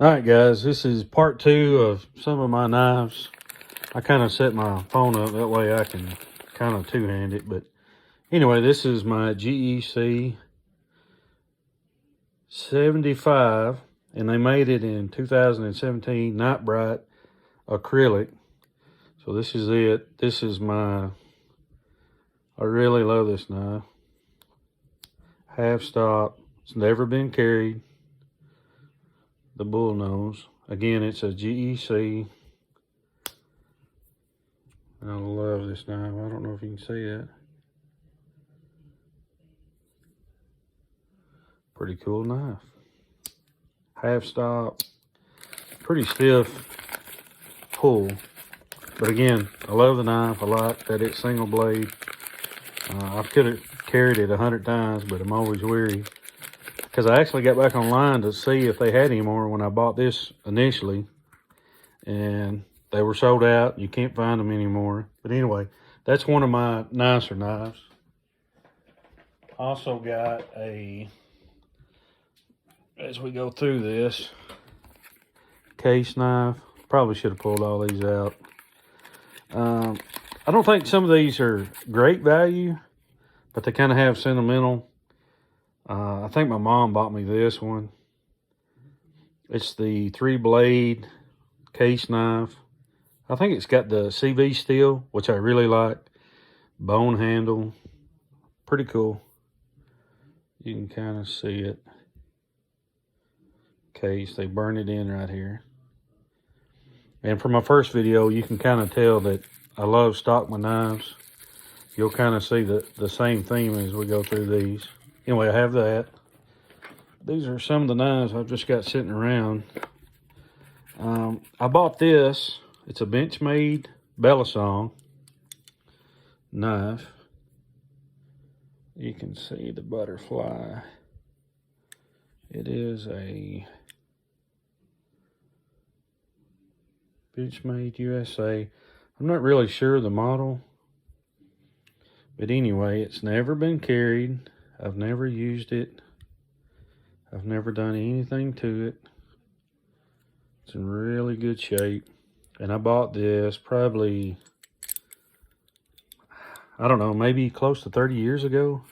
All right, guys, this is part 2 of some of my knives. I kind of set my phone up that way I can kind of two-hand it. But anyway, this is my GEC 75, and they made it in 2017 Night Bright acrylic. So this is it. This is I really love this knife. Half stop. It's never been carried. The bull nose. Again, it's a GEC. I love this knife. I don't know if you can see it. Pretty cool knife. Half stop. Pretty stiff pull. But again, I love the knife. I like that it's single blade. I could have carried it 100 times, but I'm always weary. Because I actually got back online to see if they had any more when I bought this initially. And they were sold out. You can't find them anymore. But anyway, that's one of my nicer knives. Also got as we go through this, case knife. Probably should have pulled all these out. I don't think some of these are great value, but they kind of have sentimental. I think my mom bought me this one. It's the 3-blade case knife. I think it's got the CV steel, which I really like. Bone handle. Pretty cool. You can kind of see it. Case, they burn it in right here. And from my first video, you can kind of tell that I love Stockman knives. You'll kind of see the same theme as we go through these. Anyway, I have that. These are some of the knives I've just got sitting around. I bought this. It's a Benchmade Balisong knife. You can see the butterfly. It is a Benchmade USA. I'm not really sure the model. But anyway, it's never been carried. I've never used it. I've never done anything to it. It's in really good shape. And I bought this probably, I don't know, maybe close to 30 years ago.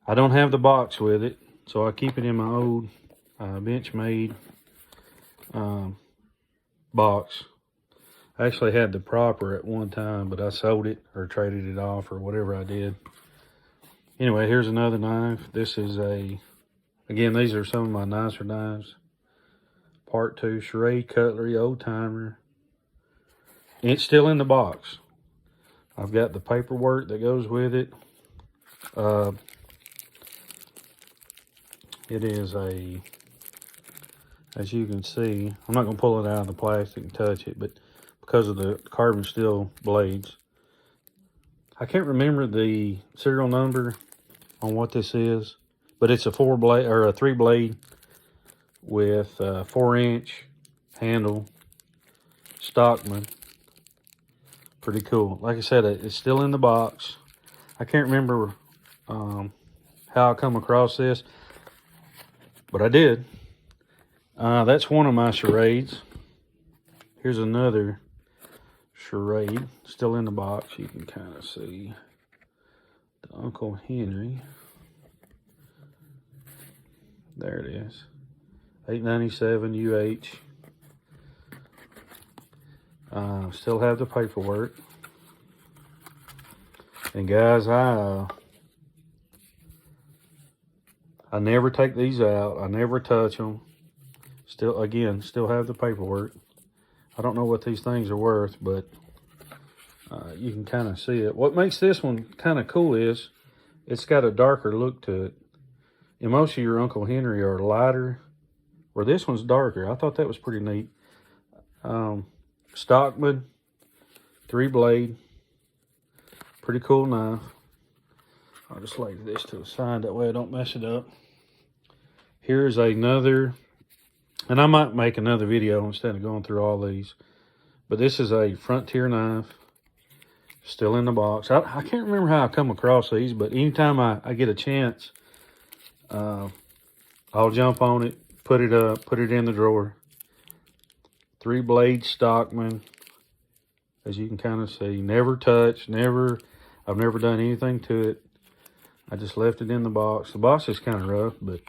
I don't have the box with it, so I keep it in my old Benchmade box. I actually had the proper at one time, but I sold it or traded it off or whatever I did. Anyway, here's another knife. This is again, these are some of my nicer knives. Part 2, Schrade Cutlery Old Timer. It's still in the box. I've got the paperwork that goes with it. It is as you can see, I'm not going to pull it out of the plastic and touch it, but because of the carbon steel blades. I can't remember the serial number on what this is, but it's a 4-blade or a 3-blade with a 4-inch handle. Stockman. Pretty cool. Like I said, it's still in the box. I can't remember how I come across this, but I did. That's one of my Schrades. Here's another Schrade, still in the box. You can kind of see the Uncle Henry. There it is. 897 UH. Still have the paperwork. And guys, I never take these out. I never touch them. Still have the paperwork. I don't know what these things are worth, but you can kind of see it. What makes this one kind of cool is it's got a darker look to it. And most of your Uncle Henry are lighter, where this one's darker. I thought that was pretty neat. Stockman, 3-blade. Pretty cool knife. I'll just lay this to the side, that way I don't mess it up. Here's another, and I might make another video instead of going through all these. But this is a Frontier knife. Still in the box. I can't remember how I come across these, but anytime I get a chance, I'll jump on it, put it up, put it in the drawer. 3-blade Stockman. As you can kind of see, never touched, I've never done anything to it. I just left it in the box. The box is kind of rough, but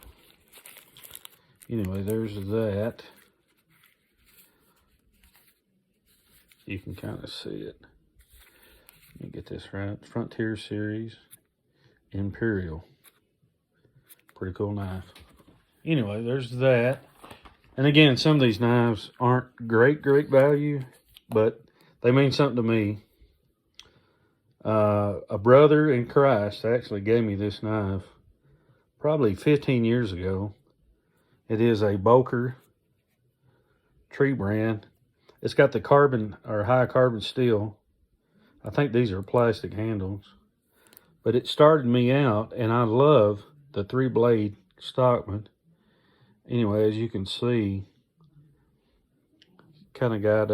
anyway, there's that. You can kind of see it. Let me get this right. Frontier Series Imperial. Pretty cool knife. Anyway, there's that. And again, some of these knives aren't great value, but they mean something to me. A brother in Christ actually gave me this knife probably 15 years ago. It is a Boker tree brand. It's got the carbon or high carbon steel. I think these are plastic handles. But it started me out, and I love the 3-blade Stockman. Anyway, as you can see, kind of got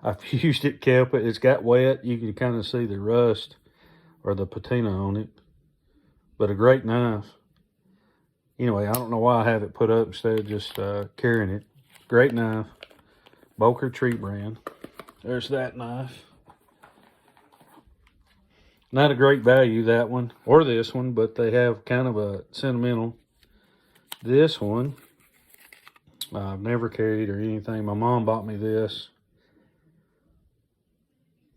I've used it, kept it. It's got wet. You can kind of see the rust or the patina on it. But a great knife. Anyway, I don't know why I have it put up instead of just carrying it. Great knife. Boker tree brand. There's that knife. Not a great value, that one, or this one, but they have kind of a sentimental. This one, I've never carried or anything. My mom bought me this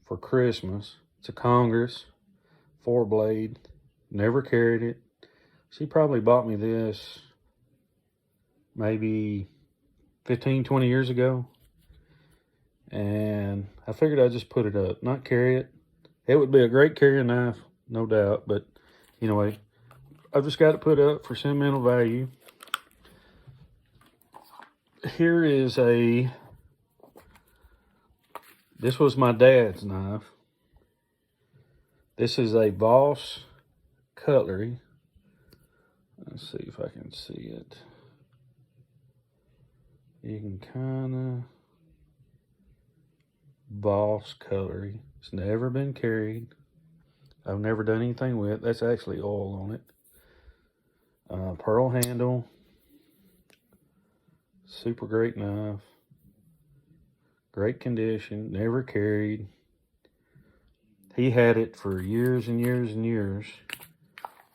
for Christmas. It's a Congress 4-blade. Never carried it. She probably bought me this maybe 15, 20 years ago. And I figured I'd just put it up, not carry it. It would be a great carrying knife, no doubt. But anyway, I've just got it put up for sentimental value. Here is this was my dad's knife. This is a Voss cutlery. Let's see if I can see it. You can kind of, Voss cutlery. It's never been carried. I've never done anything with it. That's actually oil on it. Pearl handle. Super great knife. Great condition. Never carried. He had it for years and years and years.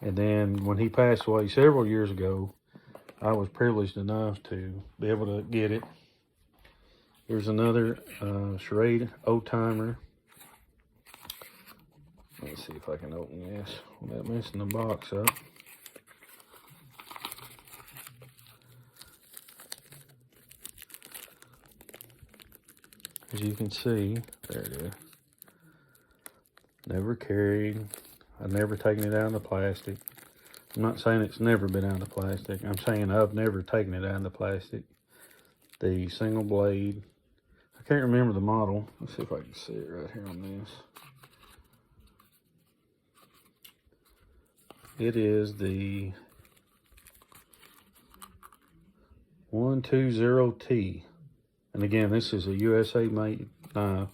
And then when he passed away several years ago, I was privileged enough to be able to get it. Here's another Schrade old timer. Let's see if I can open this without messing the box up. As you can see, there it is. Never carried. I've never taken it out of the plastic. I'm not saying it's never been out of plastic. I'm saying I've never taken it out of the plastic. The single blade. I can't remember the model. Let's see if I can see it right here on this. It is the 120T. And again, this is a USA made knife.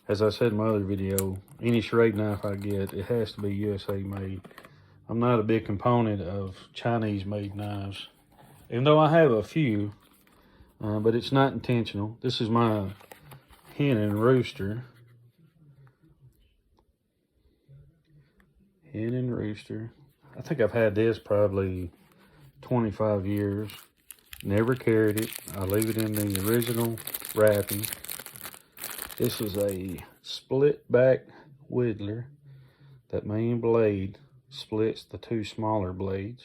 As I said in my other video, any Schrade knife I get, it has to be USA made. I'm not a big component of Chinese made knives, even though I have a few, but it's not intentional. This is my Hen and Rooster. Hen and Rooster. I think I've had this probably 25 years. Never carried it. I leave it in the original wrapping. This is a split back whittler. That main blade splits the two smaller blades.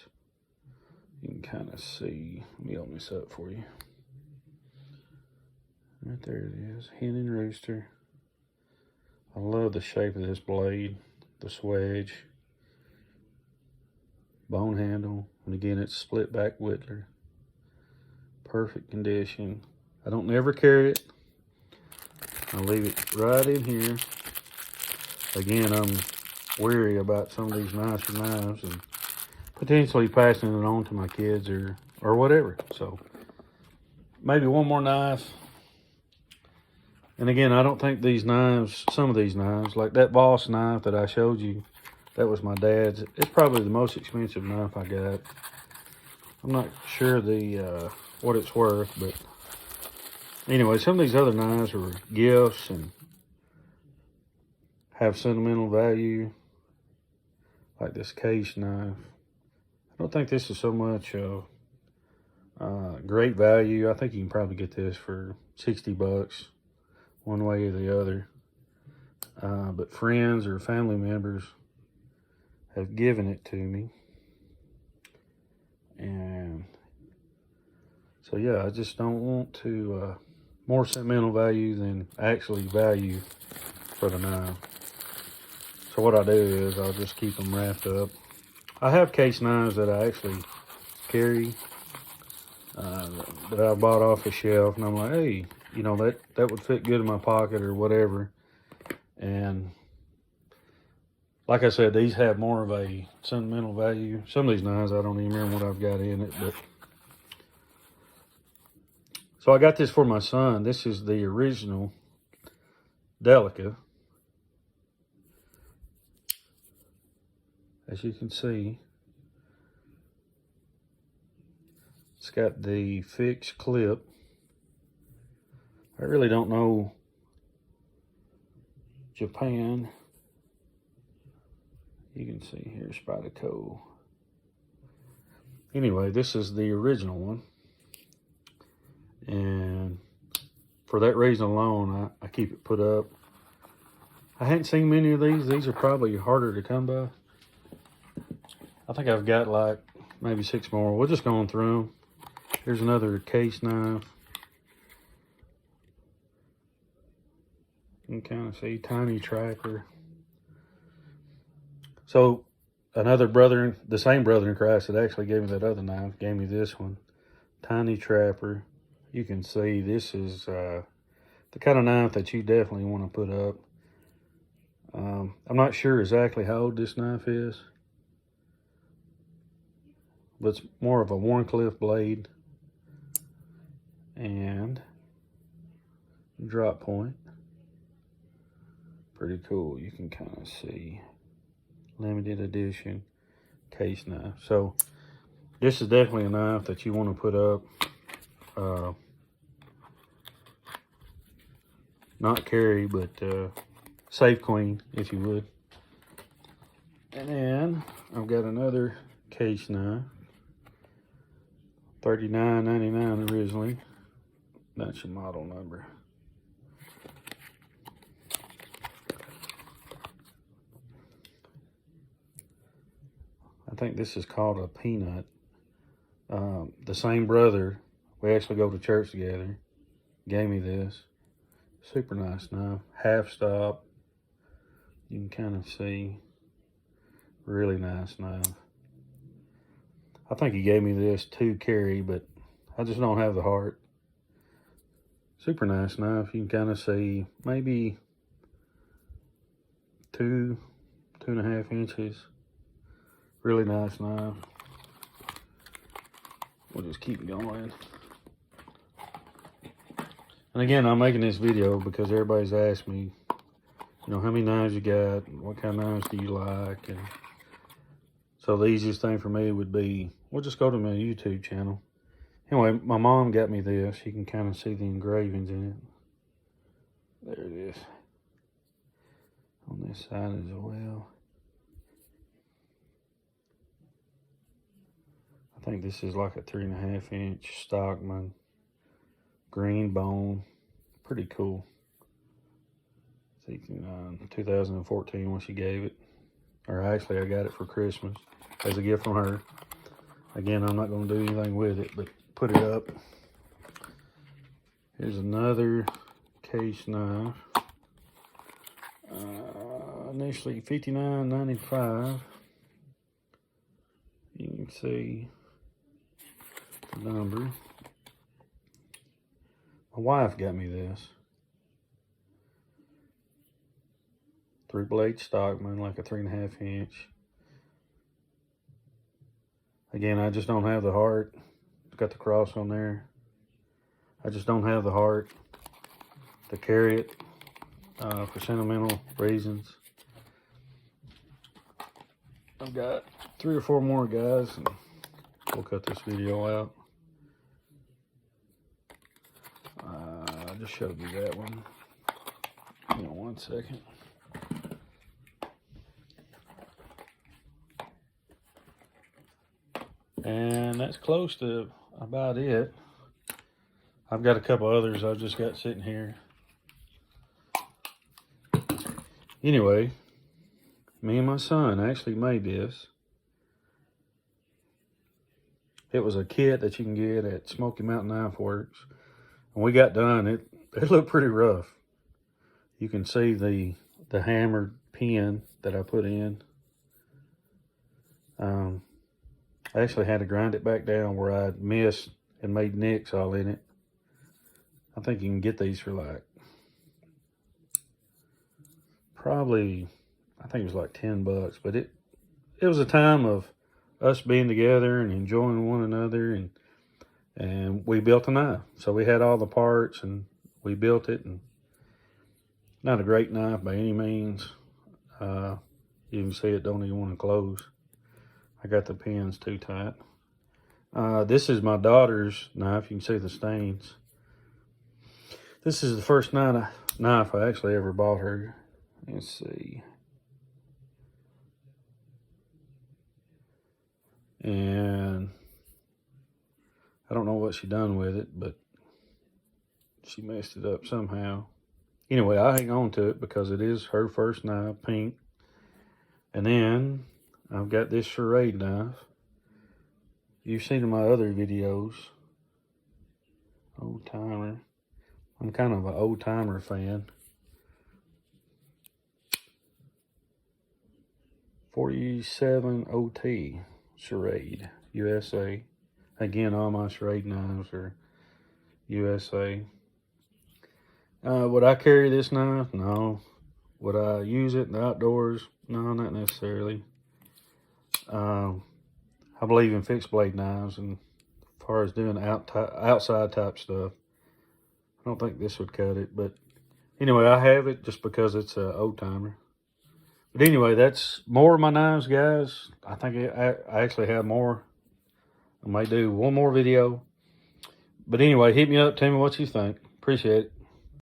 You can kind of see. Let me open this up for you. Right there it is. Hen and Rooster. I love the shape of this blade. The swedge. Bone handle. And again, it's split back whittler. Perfect condition. I don't never carry it. I leave it right in here. Again, I'm wary about some of these nicer knives and potentially passing it on to my kids or whatever. So maybe one more knife. And again, I don't think these knives, some of these knives, like that Voss knife that I showed you, that was my dad's. It's probably the most expensive knife I got. I'm not sure the what it's worth, but Anyway, some of these other knives are gifts and have sentimental value, like this case knife. I don't think this is so much great value. I think you can probably get this for 60 bucks, one way or the other. But friends or family members have given it to me. And so, yeah, I just don't want to, more sentimental value than actually value for the knife. So what I do is I'll just keep them wrapped up. I have case knives that I actually carry, that I bought off the shelf, and I'm like, hey, you know, that would fit good in my pocket or whatever. And like I said, these have more of a sentimental value. Some of these knives, I don't even remember what I've got in it, but. So I got this for my son. This is the original Delica. As you can see, it's got the fixed clip. I really don't know Japan. You can see here, Spyderco. Anyway, this is the original one. And for that reason alone, I keep it put up. I hadn't seen many of these. These are probably harder to come by. I think I've got like maybe 6 more. We're just going through them. Here's another case knife. You can kind of see Tiny Trapper. So another brother, the same brother in Christ that actually gave me that other knife, gave me this one. Tiny Trapper. You can see this is the kind of knife that you definitely want to put up. I'm not sure exactly how old this knife is, but it's more of a Wharncliffe blade and drop point. Pretty cool. You can kind of see limited edition case knife. So this is definitely a knife that you want to put up. Not carry, but save queen, if you would. And then I've got another case knife, $39.99 originally. That's your model number. I think this is called a Peanut. The same brother, we actually go to church together, gave me this. Super nice knife, half stop. You can kind of see, really nice knife. I think he gave me this to carry, but I just don't have the heart. Super nice knife. You can kind of see maybe 2.5 inches. Really nice knife. We'll just keep going. And again, I'm making this video because everybody's asked me, you know, how many knives you got, what kind of knives do you like, and so the easiest thing for me would be, we'll just go to my YouTube channel. Anyway, my mom got me this. You can kind of see the engravings in it. There it is. On this side as well. I think this is like a 3.5 inch Stockman. Green bone. Pretty cool. In 2014 when she gave it. Or actually I got it for Christmas as a gift from her. Again, I'm not going to do anything with it, but put it up. Here's another case knife. Initially $59.95. You can see the number. My wife got me this. 3-blade Stockman, like a 3.5 inch. Again, I just don't have the heart. It's got the cross on there. I just don't have the heart to carry it for sentimental reasons. I've got 3 or 4 more guys, and we'll cut this video out. just showed you that one. Hang on one second. And that's close to about it. I've got a couple others I've just got sitting here. Anyway, me and my son actually made this. It was a kit that you can get at Smoky Mountain Knife Works. When we got done, it looked pretty rough. You can see the hammered pin that I put in. I actually had to grind it back down where I missed and made nicks all in it. I think you can get these for like, probably, I think it was like $10, but it was a time of us being together and enjoying one another, and we built a knife. So we had all the parts and we built it, and not a great knife by any means. You can see it don't even want to close. I got the pins too tight. This is my daughter's knife. You can see the stains. This is the first knife I actually ever bought her. Let's see. And I don't know what she done with it, but she messed it up somehow. Anyway, I hang on to it because it is her first knife, pink. And then I've got this Schrade knife. You've seen in my other videos. Old timer. I'm kind of an old timer fan. 47 OT Schrade, USA. Again, all my Schrade knives are USA. Would I carry this knife? No. Would I use it in the outdoors? No, not necessarily. I believe in fixed blade knives, and as far as doing outside type stuff, I don't think this would cut it. But anyway, I have it just because it's an old timer. But anyway, that's more of my knives, guys. I think I actually have more. I may do one more video. But anyway, hit me up. Tell me what you think. Appreciate it.